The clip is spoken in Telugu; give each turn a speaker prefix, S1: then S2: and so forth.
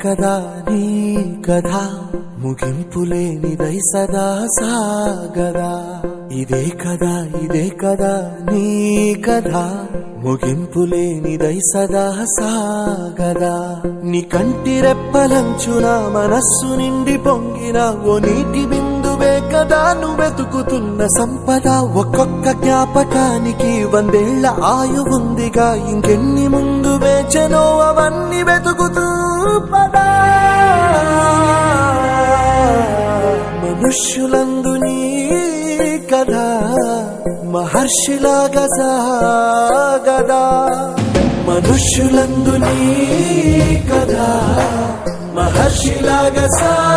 S1: కదా నీ కథ ముగింపులేనిదై సదా సాగదా. ఇదే కదా నీ కథ ముగింపులేనిదై సదా సాగదా. నీ కంటి రెప్పలంచున మనస్సు నిండి పొంగిన ఓ నీటి బిందువే కదా నువ్వెతుకుతున్న సంపద. ఒక్కొక్క జ్ఞాపకానికి 100 ఏళ్ల ఆయువుందిగా, ఇంకెన్ని ముందు వేచనో అవన్నీ వెతుకుతూ పదా. మనుష్యులందు నీ కథ మహర్షిలాగా సాగదా. మనుష్యులందు నీ కథ మహర్షిలాగా సాగదా.